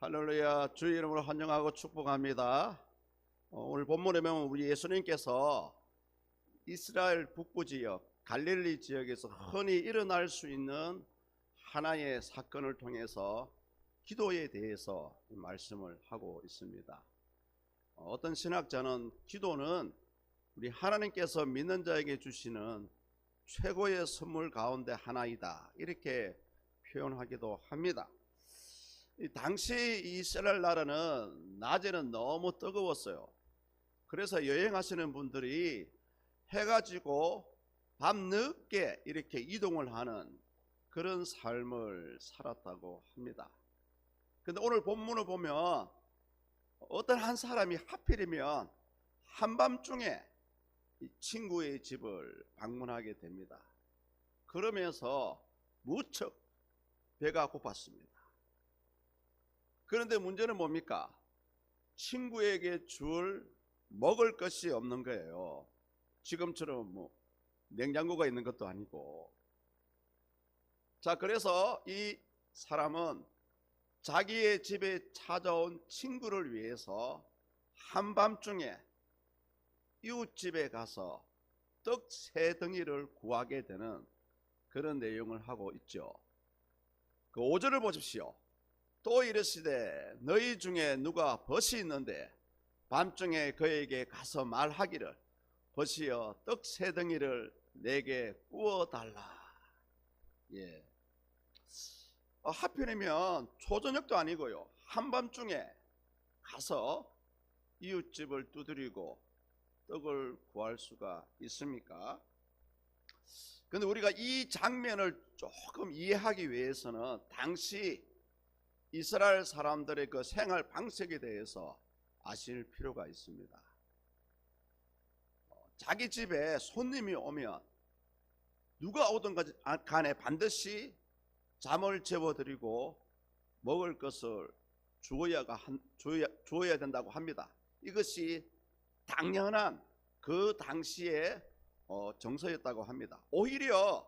할렐루야. 주의 이름으로 환영하고 축복합니다. 오늘 본문에 보면 우리 예수님께서 이스라엘 북부 지역 갈릴리 지역에서 흔히 일어날 수 있는 하나의 사건을 통해서 기도에 대해서 말씀을 하고 있습니다. 어떤 신학자는 기도는 우리 하나님께서 믿는 자에게 주시는 최고의 선물 가운데 하나이다, 이렇게 표현하기도 합니다. 당시 이스라엘 나라는 낮에는 너무 뜨거웠어요. 그래서 여행하시는 분들이 해가 지고 밤 늦게 이렇게 이동을 하는 그런 삶을 살았다고 합니다. 근데 오늘 본문을 보면 어떤 한 사람이 하필이면 한밤중에 친구의 집을 방문하게 됩니다. 그러면서 무척 배가 고팠습니다. 그런데 문제는 뭡니까? 친구에게 줄 먹을 것이 없는 거예요. 지금처럼 냉장고가 있는 것도 아니고. 자, 그래서 이 사람은 자기의 집에 찾아온 친구를 위해서 한밤중에 이웃집에 가서 떡 3덩이를 구하게 되는 그런 내용을 하고 있죠. 그 5절을 보십시오. 또 이르시되 너희 중에 누가 벗이 있는데 밤중에 그에게 가서 말하기를 벗이여 떡 3덩이를 내게 구워달라. 예. 하필이면 초저녁도 아니고요, 한밤중에 가서 이웃집을 두드리고 떡을 구할 수가 있습니까? 그런데 우리가 이 장면을 조금 이해하기 위해서는 당시 이스라엘 사람들의 그 생활 방식에 대해서 아실 필요가 있습니다. 자기 집에 손님이 오면 누가 오든 간에 반드시 잠을 재워드리고 먹을 것을 주어야 된다고 합니다. 이것이 당연한 그 당시의 정서였다고 합니다. 오히려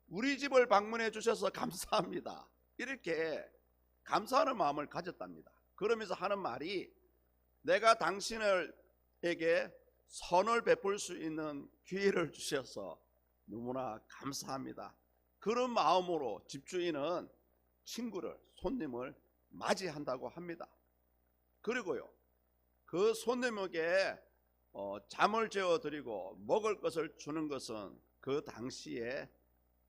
우리 집을 방문해 주셔서 감사합니다, 이렇게 감사하는 마음을 가졌답니다. 그러면서 하는 말이 내가 당신에게 선을 베풀 수 있는 기회를 주셔서 너무나 감사합니다. 그런 마음으로 집주인은 친구를, 손님을 맞이한다고 합니다. 그리고요, 그 손님에게 잠을 재워드리고 먹을 것을 주는 것은 그 당시에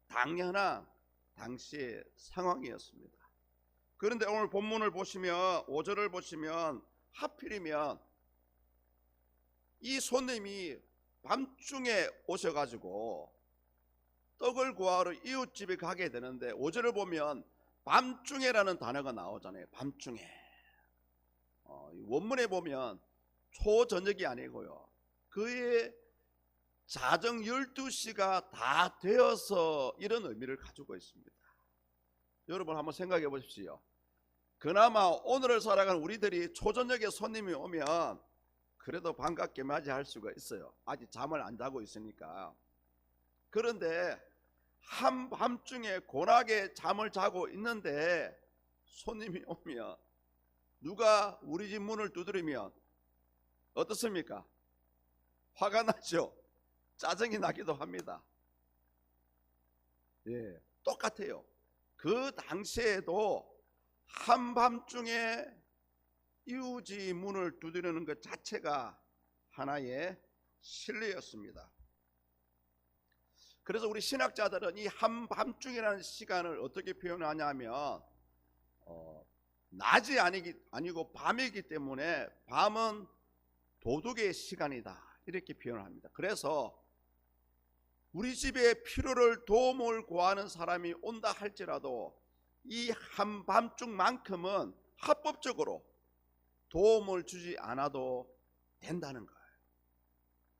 당연한 당시의 상황이었습니다. 그런데 오늘 본문을 보시면 5절을 보시면 하필이면 이 손님이 밤중에 오셔가지고 떡을 구하러 이웃집에 가게 되는데 5절을 보면 밤중에라는 단어가 나오잖아요. 밤중에. 원문에 보면 초저녁이 아니고요, 그의 자정 12시가 다 되어서 이런 의미를 가지고 있습니다. 여러분 한번 생각해 보십시오. 그나마 오늘을 살아가는 우리들이 초저녁에 손님이 오면 그래도 반갑게 맞이할 수가 있어요. 아직 잠을 안 자고 있으니까. 그런데 한밤중에 고나게 잠을 자고 있는데 손님이 오면 누가 우리 집 문을 두드리면 어떻습니까? 화가 나죠. 짜증이 나기도 합니다. 예, 똑같아요. 그 당시에도 한밤중에 이웃이 문을 두드리는 것 자체가 하나의 신뢰였습니다. 그래서 우리 신학자들은 이 한밤중이라는 시간을 어떻게 표현하냐면 낮이 아니고 밤이기 때문에 밤은 도둑의 시간이다, 이렇게 표현합니다. 그래서 우리 집에 필요를 도움을 구하는 사람이 온다 할지라도 이 한밤중만큼은 합법적으로 도움을 주지 않아도 된다는 거예요.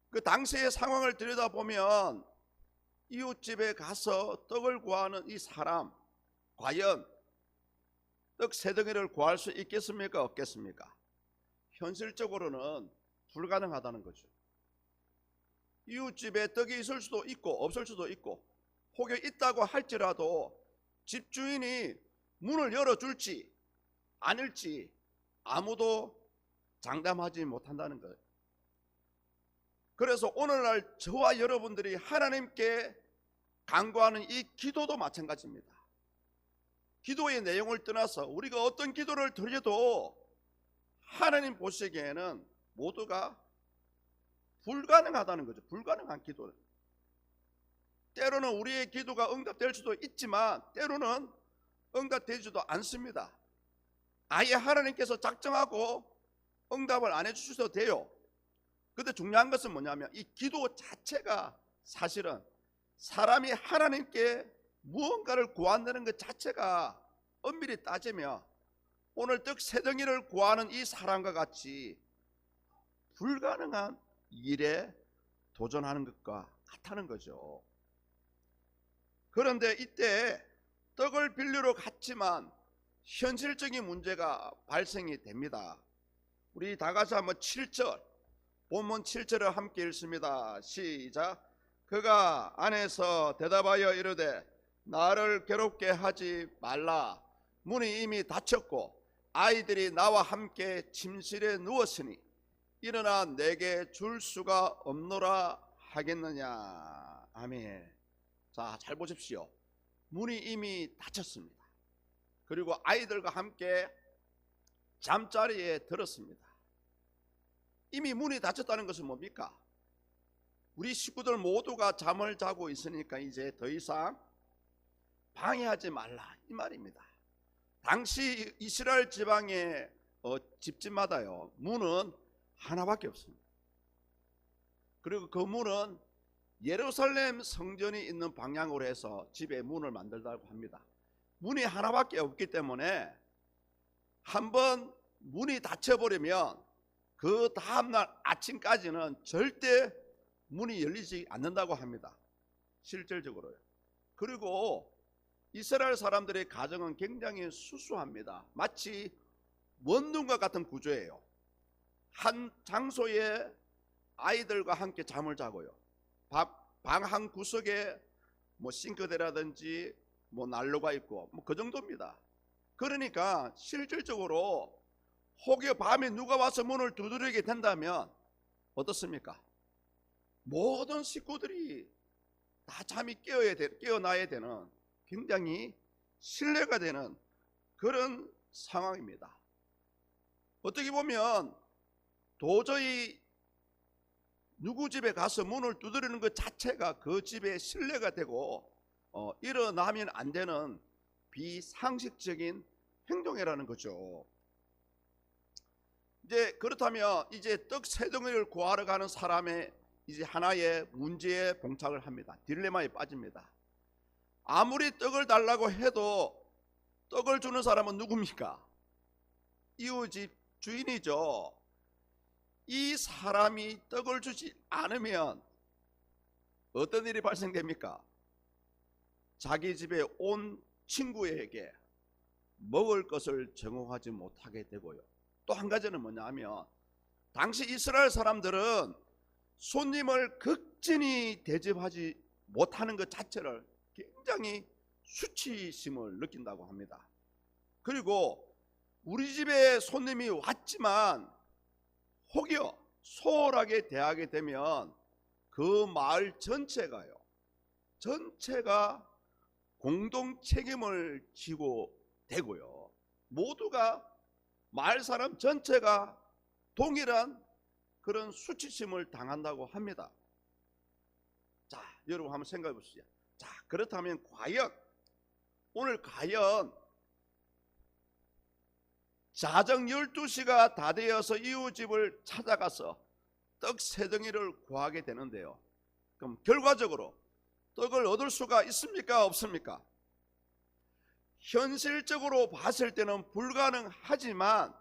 그 당시의 상황을 들여다보면 이웃집에 가서 떡을 구하는 이 사람, 과연 떡 3덩이를 구할 수 있겠습니까? 없겠습니까? 현실적으로는 불가능하다는 거죠. 이웃집에 떡이 있을 수도 있고 없을 수도 있고, 혹여 있다고 할지라도 집주인이 문을 열어줄지 아닐지 아무도 장담하지 못한다는 거예요. 그래서 오늘날 저와 여러분들이 하나님께 간구하는 이 기도도 마찬가지입니다. 기도의 내용을 떠나서 우리가 어떤 기도를 드려도 하나님 보시기에는 모두가 불가능하다는 거죠. 불가능한 기도. 때로는 우리의 기도가 응답될 수도 있지만 때로는 응답되지도 않습니다. 아예 하나님께서 작정하고 응답을 안 해주셔도 돼요. 근데 중요한 것은 뭐냐면 이 기도 자체가 사실은 사람이 하나님께 무언가를 구한다는 것 자체가 엄밀히 따지면 오늘 떡 세 덩이를 구하는 이 사람과 같이 불가능한 일에 도전하는 것과 같다는 거죠. 그런데 이때 떡을 빌리러 갔지만 현실적인 문제가 발생이 됩니다. 우리 다 같이 한번 7절, 본문 7절을 함께 읽습니다. 시작. 그가 안에서 대답하여 이르되 나를 괴롭게 하지 말라. 문이 이미 닫혔고 아이들이 나와 함께 침실에 누웠으니 일어나 내게 줄 수가 없노라 하겠느냐. 아멘. 자, 잘 보십시오. 문이 이미 닫혔습니다. 그리고 아이들과 함께 잠자리에 들었습니다. 이미 문이 닫혔다는 것은 뭡니까? 우리 식구들 모두가 잠을 자고 있으니까 이제 더 이상 방해하지 말라 이 말입니다. 당시 이스라엘 지방의 집집마다요 문은 하나밖에 없습니다. 그리고 그 문은 예루살렘 성전이 있는 방향으로 해서 집에 문을 만들다고 합니다. 문이 하나밖에 없기 때문에 한번 문이 닫혀버리면 그 다음날 아침까지는 절대 문이 열리지 않는다고 합니다. 실질적으로요. 그리고 이스라엘 사람들의 가정은 굉장히 수수합니다. 마치 원룸과 같은 구조예요. 한 장소에 아이들과 함께 잠을 자고요. 방 한 구석에 뭐 싱크대라든지 뭐 난로가 있고 뭐 그 정도입니다. 그러니까 실질적으로 혹여 밤에 누가 와서 문을 두드리게 된다면 어떻습니까? 모든 식구들이 다 잠이 깨어나야 되는 굉장히 신뢰가 되는 그런 상황입니다. 어떻게 보면 도저히 누구 집에 가서 문을 두드리는 것 자체가 그 집에 신뢰가 되고 일어나면 안 되는 비상식적인 행동이라는 거죠. 이제 그렇다면 이제 떡 세 덩이를 구하러 가는 사람의 이제 하나의 문제에 봉착을 합니다. 딜레마에 빠집니다. 아무리 떡을 달라고 해도 떡을 주는 사람은 누굽니까? 이웃집 주인이죠. 이 사람이 떡을 주지 않으면 어떤 일이 발생됩니까? 자기 집에 온 친구에게 먹을 것을 정오하지 못하게 되고요. 또 한 가지는 뭐냐 하면 당시 이스라엘 사람들은 손님을 극진히 대접하지 못하는 것 자체를 굉장히 수치심을 느낀다고 합니다. 그리고 우리 집에 손님이 왔지만 혹여 소홀하게 대하게 되면 그 마을 전체가 공동 책임을 지고 되고요. 모두가 마을 사람 전체가 동일한 그런 수치심을 당한다고 합니다. 자, 여러분 한번 생각해 보시죠. 자, 그렇다면 오늘 과연 자정 12시가 다 되어서 이웃집을 찾아가서 떡 세 덩이를 구하게 되는데요. 그럼 결과적으로 떡을 얻을 수가 있습니까? 없습니까? 현실적으로 봤을 때는 불가능하지만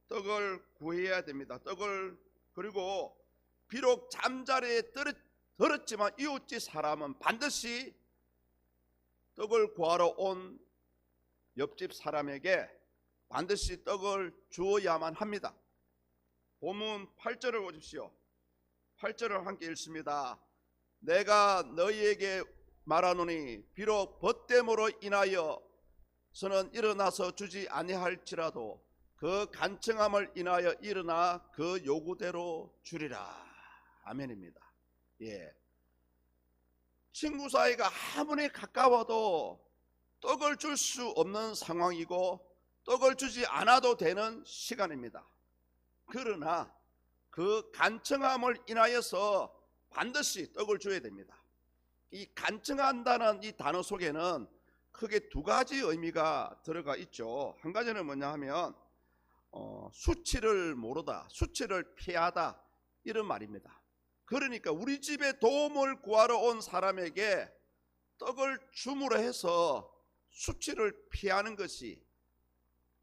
떡을 구해야 됩니다. 그리고 비록 잠자리에 들었지만 이웃집 사람은 반드시 떡을 구하러 온 옆집 사람에게 반드시 떡을 주어야만 합니다. 본문 8절을 보십시오. 8절을 함께 읽습니다. 내가 너희에게 말하노니 비록 벗됨으로 인하여 서는 일어나서 주지 아니할지라도 그 간청함을 인하여 일어나 그 요구대로 주리라. 아멘입니다. 예. 친구 사이가 아무리 가까워도 떡을 줄 수 없는 상황이고 떡을 주지 않아도 되는 시간입니다. 그러나 그 간청함을 인하여서 반드시 떡을 줘야 됩니다. 이 간청한다는 이 단어 속에는 크게 두 가지 의미가 들어가 있죠. 한 가지는 뭐냐 하면 수치를 모르다, 수치를 피하다, 이런 말입니다. 그러니까 우리 집에 도움을 구하러 온 사람에게 떡을 줌으로 해서 수치를 피하는 것이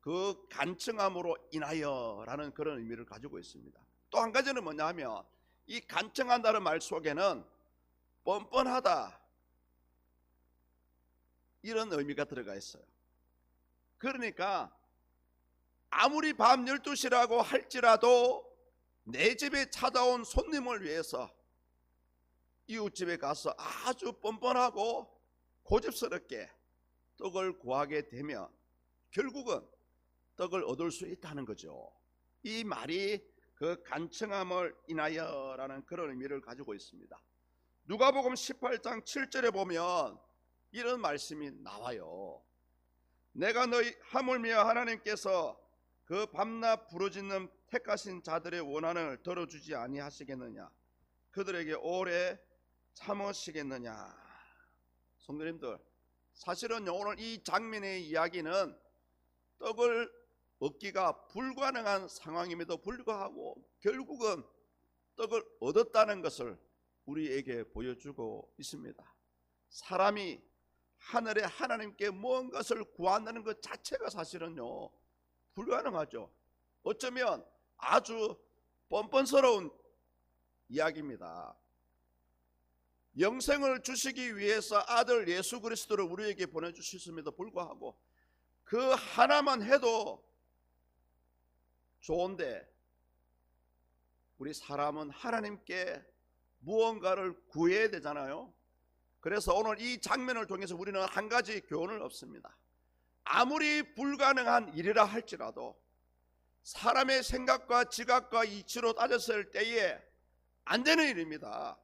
그 간청함으로 인하여라는 그런 의미를 가지고 있습니다. 또 한 가지는 뭐냐 하면 이 간청한다는 말 속에는 뻔뻔하다, 이런 의미가 들어가 있어요. 그러니까 아무리 밤 12시라고 할지라도 내 집에 찾아온 손님을 위해서 이웃집에 가서 아주 뻔뻔하고 고집스럽게 떡을 구하게 되면 결국은 떡을 얻을 수 있다는 거죠. 이 말이 그 간청함을 인하여라는 그런 의미를 가지고 있습니다. 누가복음 18장 7절에 보면 이런 말씀이 나와요. 내가 너희 하물며 하나님께서 그 밤낮 부르짖는 택하신 자들의 원한을 들어주지 아니하시겠느냐, 그들에게 오래 참으시겠느냐. 성도님들, 사실은 오늘 이 장면의 이야기는 떡을 얻기가 불가능한 상황임에도 불구하고 결국은 떡을 얻었다는 것을 우리에게 보여주고 있습니다. 사람이 하늘의 하나님께 무언가를 구한다는 것 자체가 사실은요 불가능하죠. 어쩌면 아주 뻔뻔스러운 이야기입니다. 영생을 주시기 위해서 아들 예수 그리스도를 우리에게 보내주셨음에도 불구하고 그 하나만 해도 좋은데 우리 사람은 하나님께 무언가를 구해야 되잖아요. 그래서 오늘 이 장면을 통해서 우리는 한 가지 교훈을 얻습니다. 아무리 불가능한 일이라 할지라도 사람의 생각과 지각과 이치로 따졌을 때에 안 되는 일입니다.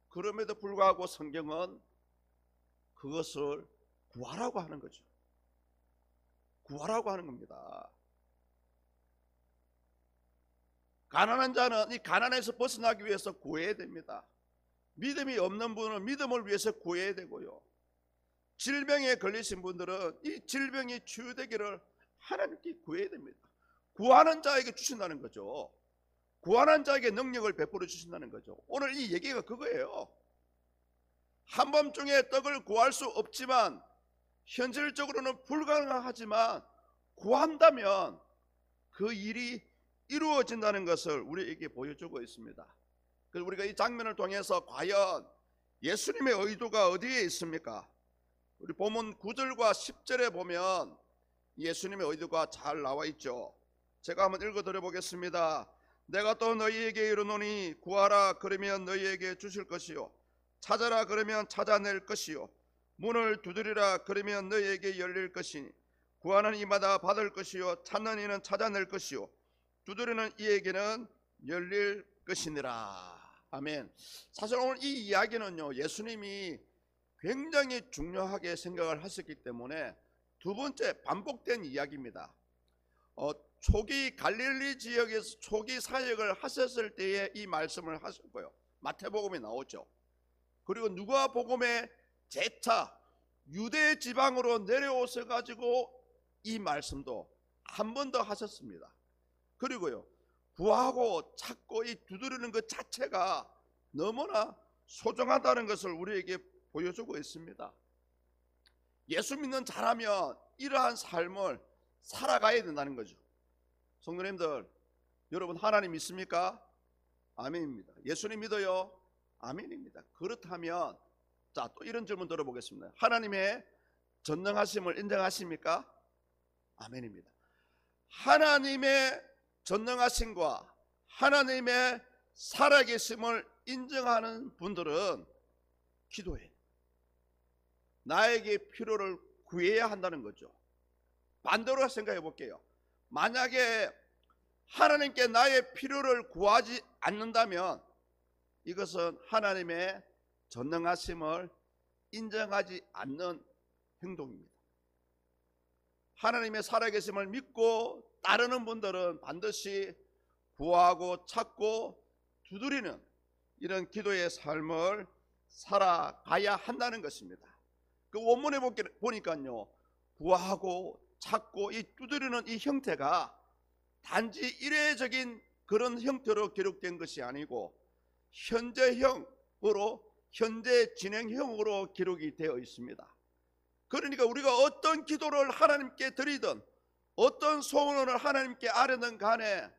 그럼에도 불구하고 성경은 그것을 구하라고 하는 거죠. 구하라고 하는 겁니다. 가난한 자는 이 가난에서 벗어나기 위해서 구해야 됩니다. 믿음이 없는 분은 믿음을 위해서 구해야 되고요. 질병에 걸리신 분들은 이 질병이 치유되기를 하나님께 구해야 됩니다. 구하는 자에게 주신다는 거죠. 구하는 자에게 능력을 베풀어 주신다는 거죠. 오늘 이 얘기가 그거예요. 한밤중에 떡을 구할 수 없지만 현실적으로는 불가능하지만 구한다면 그 일이 이루어진다는 것을 우리에게 보여주고 있습니다. 그래서 우리가 이 장면을 통해서 과연 예수님의 의도가 어디에 있습니까? 우리 본문 9절과 10절에 보면 예수님의 의도가 잘 나와 있죠. 제가 한번 읽어드려 보겠습니다. 내가 또 너희에게 이르노니 구하라 그러면 너희에게 주실 것이요 찾아라 그러면 찾아낼 것이요 문을 두드리라 그러면 너희에게 열릴 것이니 구하는 이마다 받을 것이요 찾는 이는 찾아낼 것이요 두드리는 이에게는 열릴 것이니라. 아멘. 사실 오늘 이 이야기는요 예수님이 굉장히 중요하게 생각을 하셨기 때문에 두 번째 반복된 이야기입니다. 초기 갈릴리 지역에서 초기 사역을 하셨을 때에 이 말씀을 하셨고요. 마태복음에 나오죠. 그리고 누가복음에 재차 유대 지방으로 내려오셔 가지고 이 말씀도 한 번 더 하셨습니다. 그리고요 구하고 찾고 이 두드리는 것 자체가 너무나 소중하다는 것을 우리에게 보여주고 있습니다. 예수 믿는 자라면 이러한 삶을 살아가야 된다는 거죠. 성도님들, 여러분 하나님 믿습니까? 아멘입니다. 예수님 믿어요? 아멘입니다. 그렇다면 자, 또 이런 질문 들어보겠습니다. 하나님의 전능하심을 인정하십니까? 아멘입니다. 하나님의 전능하심과 하나님의 살아계심을 인정하는 분들은 기도해. 나에게 필요를 구해야 한다는 거죠. 반대로 생각해 볼게요. 만약에 하나님께 나의 필요를 구하지 않는다면 이것은 하나님의 전능하심을 인정하지 않는 행동입니다. 하나님의 살아계심을 믿고 따르는 분들은 반드시 구하고 찾고 두드리는 이런 기도의 삶을 살아가야 한다는 것입니다. 그 원문에 보니까요, 구하고 찾고 이 두드리는 이 형태가 단지 일회적인 그런 형태로 기록된 것이 아니고 현재형으로, 현재 진행형으로 기록이 되어 있습니다. 그러니까 우리가 어떤 기도를 하나님께 드리든 어떤 소원을 하나님께 아뢰든 간에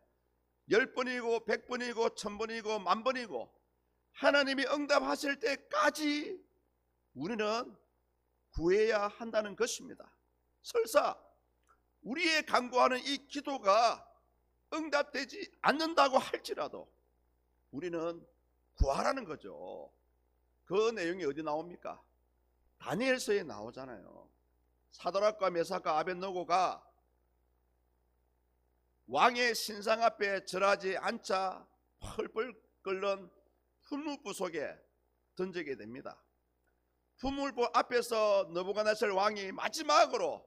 10번이고 100번이고 1000번이고 10,000번이고 하나님이 응답하실 때까지 우리는 구해야 한다는 것입니다. 설사 우리의 간구하는 이 기도가 응답되지 않는다고 할지라도 우리는 구하라는 거죠. 그 내용이 어디 나옵니까? 다니엘서에 나오잖아요. 사드락과 메삭과 아벳느고가 왕의 신상 앞에 절하지 않자 펄펄 끓는 풀무불 속에 던지게 됩니다. 풀무불 앞에서 느부갓네살 왕이 마지막으로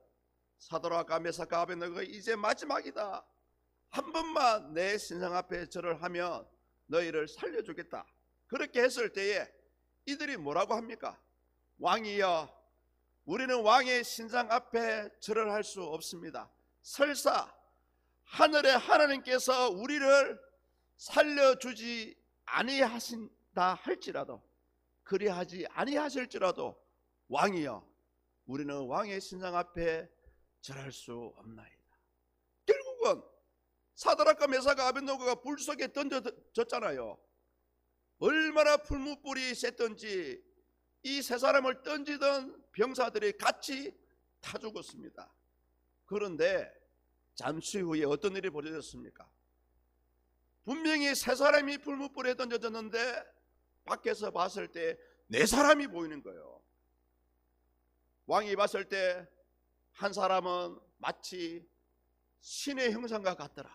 사드락과 메삭과 아벳느고가 이제 마지막이다, 한 번만 내 신상 앞에 절을 하면 너희를 살려주겠다, 그렇게 했을 때에 이들이 뭐라고 합니까? 왕이여, 우리는 왕의 신상 앞에 절을 할 수 없습니다. 설사 하늘의 하나님께서 우리를 살려주지 아니하신다 할지라도, 그리하지 아니하실지라도 왕이여, 우리는 왕의 신상 앞에 절할 수 없나이다. 결국은 사드락과 메삭과 아벳느고가 불 속에 던져졌잖아요. 얼마나 풀무불이 셌던지 이 세 사람을 던지던 병사들이 같이 타 죽었습니다. 그런데 잠시 후에 어떤 일이 벌어졌습니까? 분명히 세 사람이 풀무불에 던져졌는데 밖에서 봤을 때 네 사람이 보이는 거예요. 왕이 봤을 때 한 사람은 마치 신의 형상과 같더라.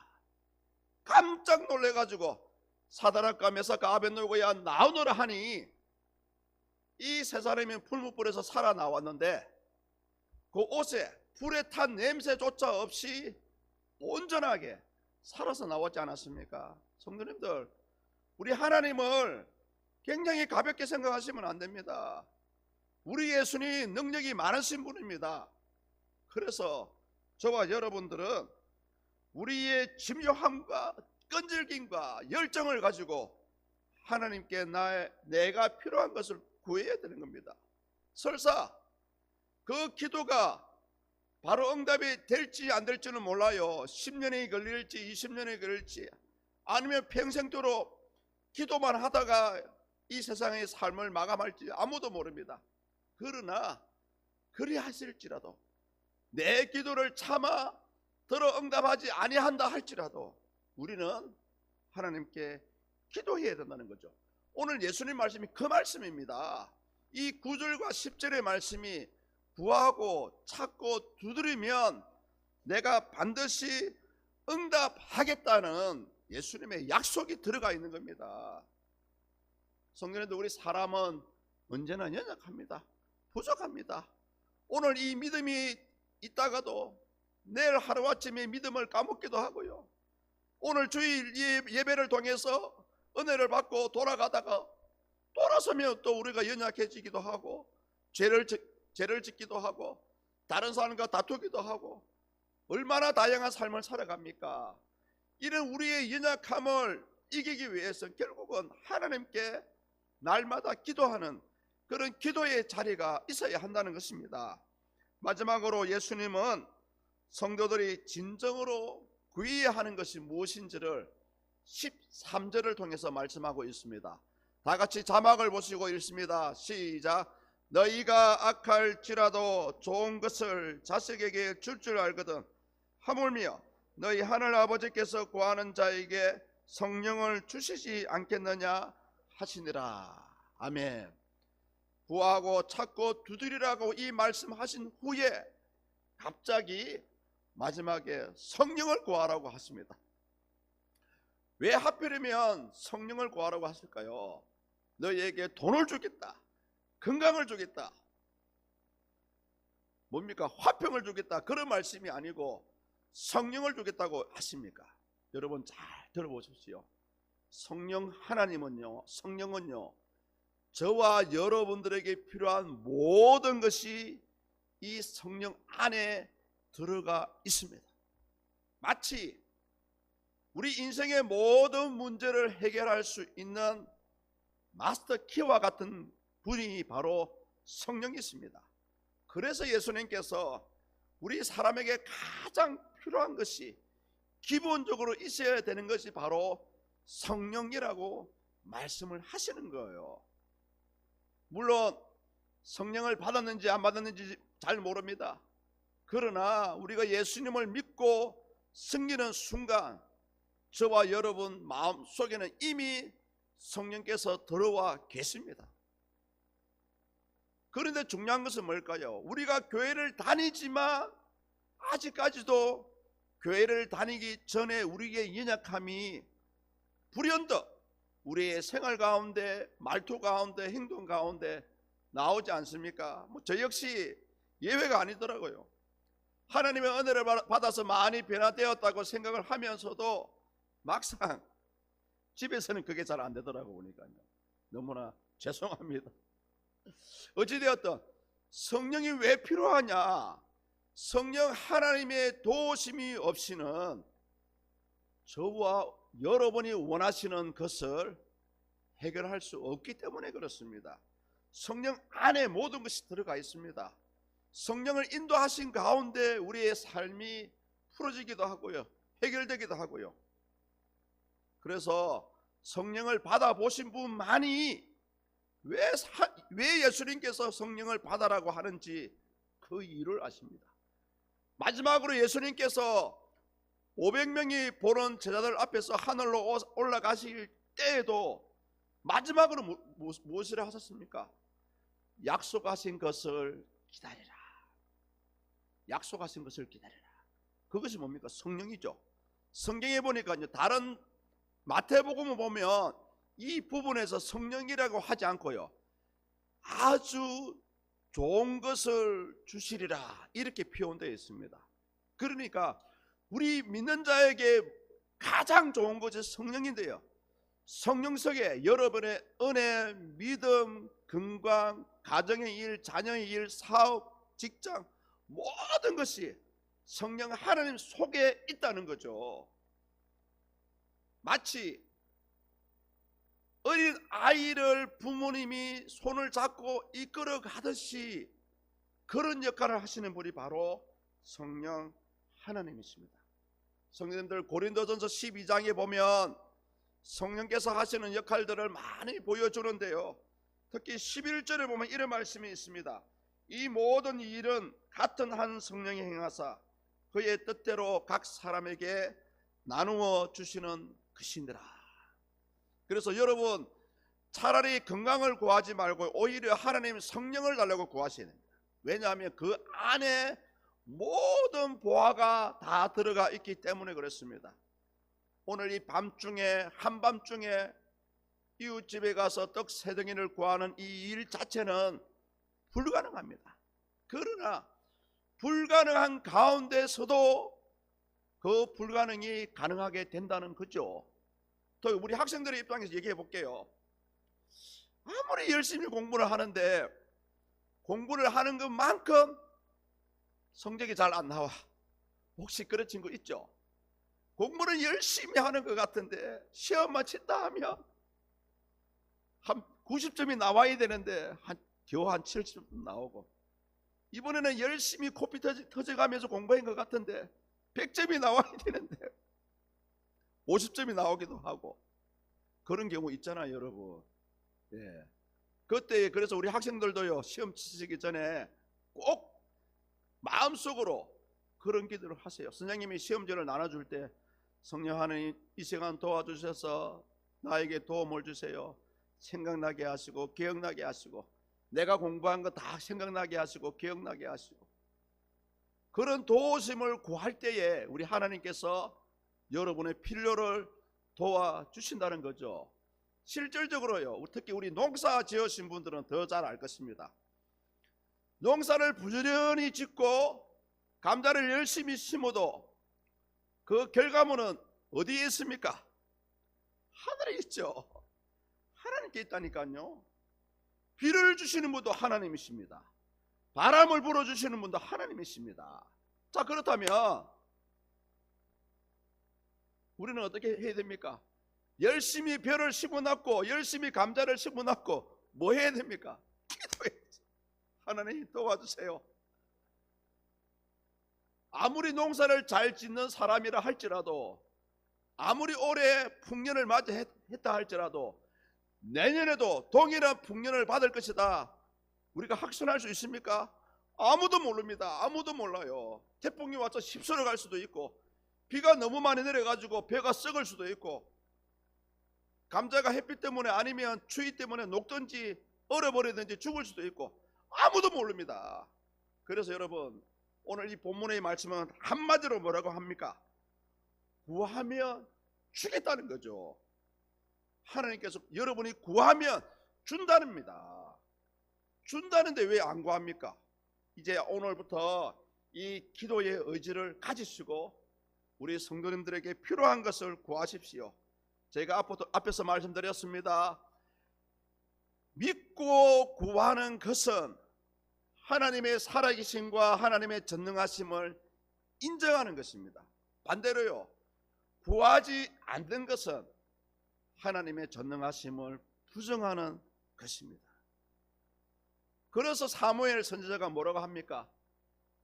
깜짝 놀래가지고 사드락과 메삭과 아벳느고야 나오너라 하니 이 세 사람이 풀무불에서 살아나왔는데 그 옷에 불에 탄 냄새조차 없이 온전하게 살아서 나왔지 않았습니까? 성도님들, 우리 하나님을 굉장히 가볍게 생각하시면 안 됩니다. 우리 예수님 능력이 많으신 분입니다. 그래서 저와 여러분들은 우리의 집요함과 끈질김과 열정을 가지고 하나님께 내가 필요한 것을 구해야 되는 겁니다. 설사 그 기도가 바로 응답이 될지 안 될지는 몰라요. 10년이 걸릴지 20년이 걸릴지 아니면 평생도록 기도만 하다가 이 세상의 삶을 마감할지 아무도 모릅니다. 그러나 그리하실지라도 내 기도를 참아 들어 응답하지 아니한다 할지라도 우리는 하나님께 기도해야 된다는 거죠. 오늘 예수님 말씀이 그 말씀입니다. 이 9절과 10절의 말씀이 구하고 찾고 두드리면 내가 반드시 응답하겠다는 예수님의 약속이 들어가 있는 겁니다. 성경에도 우리 사람은 언제나 연약합니다. 부족합니다. 오늘 이 믿음이 있다가도 내일 하루아침에 믿음을 까먹기도 하고요. 오늘 주일 예배를 통해서 은혜를 받고 돌아가다가 돌아서면 또 우리가 연약해지기도 하고 죄를 짓기도 하고 다른 사람과 다투기도 하고 얼마나 다양한 삶을 살아갑니까? 이런 우리의 연약함을 이기기 위해서 결국은 하나님께 날마다 기도하는 그런 기도의 자리가 있어야 한다는 것입니다. 마지막으로 예수님은 성도들이 진정으로 구해야 하는 것이 무엇인지를 13절을 통해서 말씀하고 있습니다. 다 같이 자막을 보시고 읽습니다. 시작. 너희가 악할지라도 좋은 것을 자식에게 줄 줄 알거든 하물며 너희 하늘 아버지께서 구하는 자에게 성령을 주시지 않겠느냐 하시니라. 아멘. 구하고 찾고 두드리라고 이 말씀하신 후에 갑자기 마지막에 성령을 구하라고 하십니다. 왜 하필이면 성령을 구하라고 하실까요? 너희에게 돈을 주겠다, 건강을 주겠다, 뭡니까? 화평을 주겠다, 그런 말씀이 아니고 성령을 주겠다고 하십니까? 여러분 잘 들어보십시오. 성령 하나님은요, 성령은요, 저와 여러분들에게 필요한 모든 것이 이 성령 안에 들어가 있습니다. 마치 우리 인생의 모든 문제를 해결할 수 있는 마스터 키와 같은 분이 바로 성령이십니다. 그래서 예수님께서 우리 사람에게 가장 필요한 것이, 기본적으로 있어야 되는 것이 바로 성령이라고 말씀을 하시는 거예요. 물론 성령을 받았는지 안 받았는지 잘 모릅니다. 그러나 우리가 예수님을 믿고 섬기는 순간 저와 여러분 마음속에는 이미 성령께서 들어와 계십니다. 그런데 중요한 것은 뭘까요? 우리가 교회를 다니지만 아직까지도 교회를 다니기 전에 우리의 연약함이 불현듯 우리의 생활 가운데, 말투 가운데, 행동 가운데 나오지 않습니까? 저 역시 예외가 아니더라고요. 하나님의 은혜를 받아서 많이 변화되었다고 생각을 하면서도 막상 집에서는 그게 잘 안 되더라고 보니까요. 너무나 죄송합니다. 어찌되었든 성령이 왜 필요하냐? 성령 하나님의 도우심이 없이는 저와 여러분이 원하시는 것을 해결할 수 없기 때문에 그렇습니다. 성령 안에 모든 것이 들어가 있습니다. 성령을 인도하신 가운데 우리의 삶이 풀어지기도 하고요, 해결되기도 하고요. 그래서 성령을 받아보신 분만이 왜 예수님께서 성령을 받아라고 하는지 그 이유를 아십니다. 마지막으로 예수님께서 500명이 보는 제자들 앞에서 하늘로 올라가실 때에도 마지막으로 무엇을 하셨습니까? 약속하신 것을 기다리라. 약속하신 것을 기다리라. 그것이 뭡니까? 성령이죠. 성경에 보니까 다른 마태복음을 보면 이 부분에서 성령이라고 하지 않고요, 아주 좋은 것을 주시리라 이렇게 표현되어 있습니다. 그러니까 우리 믿는 자에게 가장 좋은 것이 성령인데요, 성령 속에 여러분의 은혜, 믿음, 건강, 가정의 일, 자녀의 일, 사업, 직장, 모든 것이 성령 하나님 속에 있다는 거죠. 마치 어린 아이를 부모님이 손을 잡고 이끌어 가듯이 그런 역할을 하시는 분이 바로 성령 하나님이십니다. 성령님들 고린도전서 12장에 보면 성령께서 하시는 역할들을 많이 보여주는데요, 특히 11절에 보면 이런 말씀이 있습니다. 이 모든 일은 같은 한 성령이 행하사 그의 뜻대로 각 사람에게 나누어 주시는 것이니라. 그래서 여러분 차라리 건강을 구하지 말고 오히려 하나님 성령을 달라고 구하셔야 됩니다. 왜냐하면 그 안에 모든 보화가 다 들어가 있기 때문에 그렇습니다. 오늘 이 밤중에, 한밤중에 이웃집에 가서 떡 3덩이를 구하는 이 일 자체는 불가능합니다. 그러나 불가능한 가운데서도 그 불가능이 가능하게 된다는 거죠. 또 우리 학생들의 입장에서 얘기해 볼게요. 아무리 열심히 공부를 하는데 공부를 하는 것만큼 성적이 잘 안 나와. 혹시 그런 친구 있죠? 공부를 열심히 하는 것 같은데 시험만 친다 하면 한 90점이 나와야 되는데 겨우 한 70점 나오고, 이번에는 열심히 코피 터져가면서 공부한 것 같은데 100점이 나와야 되는데 50점이 나오기도 하고, 그런 경우 있잖아요 여러분. 예. 그때 그래서 우리 학생들도요, 시험 치시기 전에 꼭 마음속으로 그런 기도를 하세요. 선생님이 시험지를 나눠줄 때 성령 하나님 이 시간 도와주셔서 나에게 도움을 주세요. 생각나게 하시고 기억나게 하시고 내가 공부한 거 다 생각나게 하시고 기억나게 하시고, 그런 도우심을 구할 때에 우리 하나님께서 여러분의 필요를 도와주신다는 거죠. 실질적으로요, 특히 우리 농사 지으신 분들은 더 잘 알 것입니다. 농사를 부지런히 짓고 감자를 열심히 심어도 그 결과물은 어디에 있습니까? 하늘에 있죠. 하나님께 있다니까요. 비를 주시는 분도 하나님이십니다. 바람을 불어주시는 분도 하나님이십니다. 자, 그렇다면 우리는 어떻게 해야 됩니까? 열심히 벼를 심어놨고 열심히 감자를 심어놨고 뭐 해야 됩니까? 기도해야지. 하나님 도와주세요. 아무리 농사를 잘 짓는 사람이라 할지라도, 아무리 올해 풍년을 맞이했다 할지라도 내년에도 동일한 풍년을 받을 것이다, 우리가 확신할 수 있습니까? 아무도 모릅니다. 아무도 몰라요. 태풍이 와서 휩쓸어 갈 수도 있고, 비가 너무 많이 내려가지고 벼가 썩을 수도 있고, 감자가 햇빛 때문에 아니면 추위 때문에 녹든지 얼어버리든지 죽을 수도 있고, 아무도 모릅니다. 그래서 여러분, 오늘 이 본문의 말씀은 한마디로 뭐라고 합니까? 구하면 주겠다는 거죠. 하나님께서 여러분이 구하면 준다는입니다. 준다는데 왜 안 구합니까? 이제 오늘부터 이 기도의 의지를 가지시고 우리 성도님들에게 필요한 것을 구하십시오. 제가 앞에서 말씀드렸습니다. 믿고 구하는 것은 하나님의 살아계심과 하나님의 전능하심을 인정하는 것입니다. 반대로요, 구하지 않는 것은 하나님의 전능하심을 부정하는 것입니다. 그래서 사무엘 선지자가 뭐라고 합니까?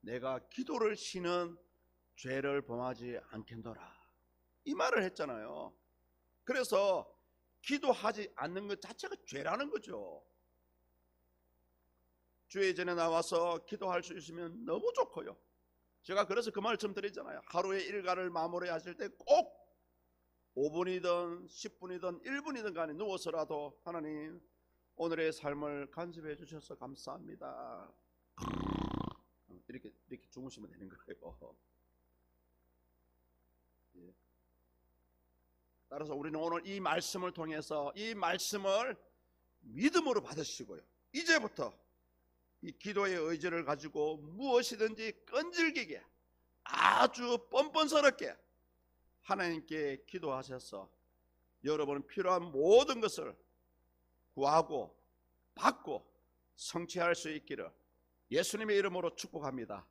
내가 기도를 쉬는 죄를 범하지 않겠노라, 이 말을 했잖아요. 그래서 기도하지 않는 것 자체가 죄라는 거죠. 주의 전에 나와서 기도할 수 있으면 너무 좋고요. 제가 그래서 그 말씀 드리잖아요. 하루의 일과를 마무리하실 때 꼭 5분이든 10분이든 1분이든 간에 누워서라도 하나님, 오늘의 삶을 간섭해 주셔서 감사합니다, 이렇게 주무시면 되는 거예요. 예. 따라서 우리는 오늘 이 말씀을 통해서 이 말씀을 믿음으로 받으시고요, 이제부터 이 기도의 의지를 가지고 무엇이든지 끈질기게 아주 뻔뻔스럽게 하나님께 기도하셔서 여러분은 필요한 모든 것을 구하고 받고 성취할 수 있기를 예수님의 이름으로 축복합니다.